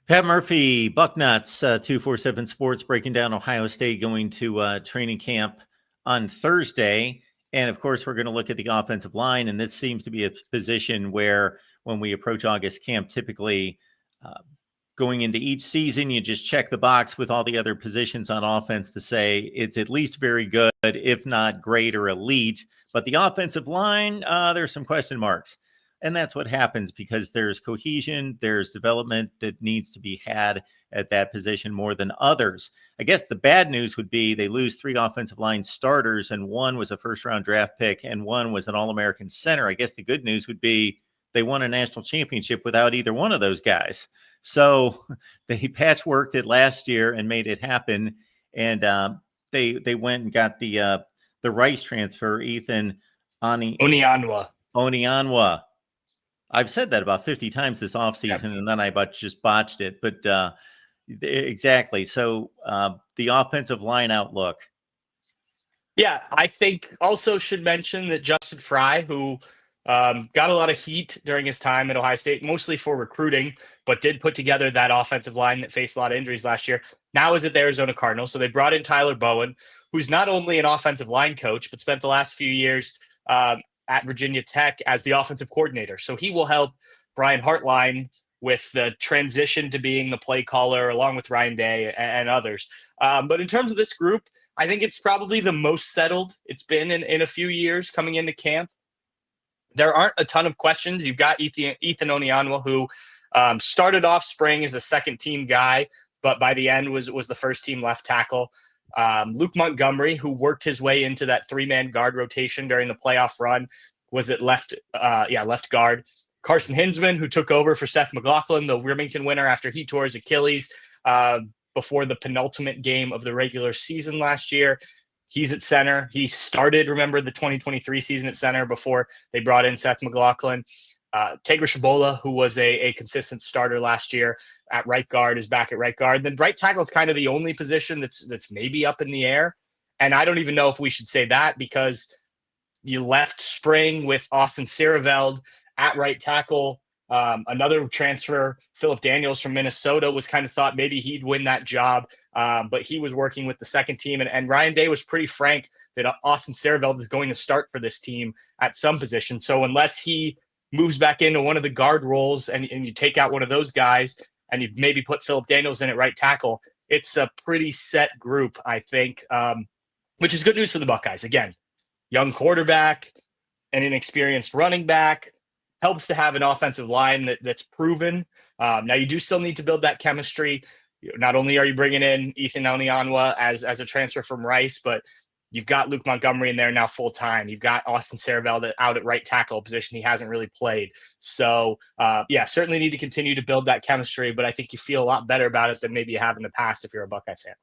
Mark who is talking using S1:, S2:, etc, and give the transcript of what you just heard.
S1: Pat Murphy, Bucknuts, 247 Sports, breaking down Ohio State going to training camp on Thursday. And of course, we're going to look at the offensive line. And this seems to be a position where, when we approach August camp, typically going into each season, you just check the box with all the other positions on offense to say it's at least very good, if not great or elite. But the offensive line, there's some question marks. And that's what happens because there's cohesion, there's development that needs to be had at that position more than others. I guess the bad news would be they lose 3 offensive line starters, and one was a first-round draft pick, and one was an All-American center. I guess the good news would be they won a national championship without either one of those guys. So they patchworked it last year and made it happen, and they went and got the Rice transfer, Ethan
S2: Onianwa.
S1: I've said that about 50 times this offseason, and then I just botched it. But exactly. So the offensive line outlook.
S2: Yeah, I think also should mention that Justin Fry, who got a lot of heat during his time at Ohio State, mostly for recruiting, but did put together that offensive line that faced a lot of injuries last year, now is at the Arizona Cardinals. So they brought in Tyler Bowen, who's not only an offensive line coach, but spent the last few years at Virginia Tech as the offensive coordinator. So he will help Brian Hartline with the transition to being the play caller, along with Ryan Day and others. But in terms of this group, I think it's probably the most settled it's been in a few years coming into camp. There aren't a ton of questions. You've got Ethan Onianwa, who started off spring as a second-team guy, but by the end was the first-team left tackle. Luke Montgomery, who worked his way into that 3-man guard rotation during the playoff run, was at left guard. Carson Hinsman, who took over for Seth McLaughlin, the Remington winner, after he tore his Achilles before the penultimate game of the regular season last year. He's at center. He started, remember, the 2023 season at center before they brought in Seth McLaughlin. Tegra Shabola, who was a consistent starter last year at right guard, is back at right guard. Then right tackle is kind of the only position that's maybe up in the air. And I don't even know if we should say that, because you left spring with Austin Siereveld at right tackle. Another transfer, Philip Daniels from Minnesota, was kind of thought maybe he'd win that job, but he was working with the second team. And Ryan Day was pretty frank that Austin Siereveld is going to start for this team at some position. So unless he moves back into one of the guard roles and you take out one of those guys and you maybe put Philip Daniels in at right tackle, it's a pretty set group, I think, which is good news for the Buckeyes. Again, young quarterback, an inexperienced running back. Helps to have an offensive line that's proven. Now, you do still need to build that chemistry. Not only are you bringing in Ethan Onianwa as a transfer from Rice, but you've got Luke Montgomery in there now full-time. You've got Austin Siereveld out at right tackle, a position he hasn't really played. So, certainly need to continue to build that chemistry, but I think you feel a lot better about it than maybe you have in the past if you're a Buckeye fan.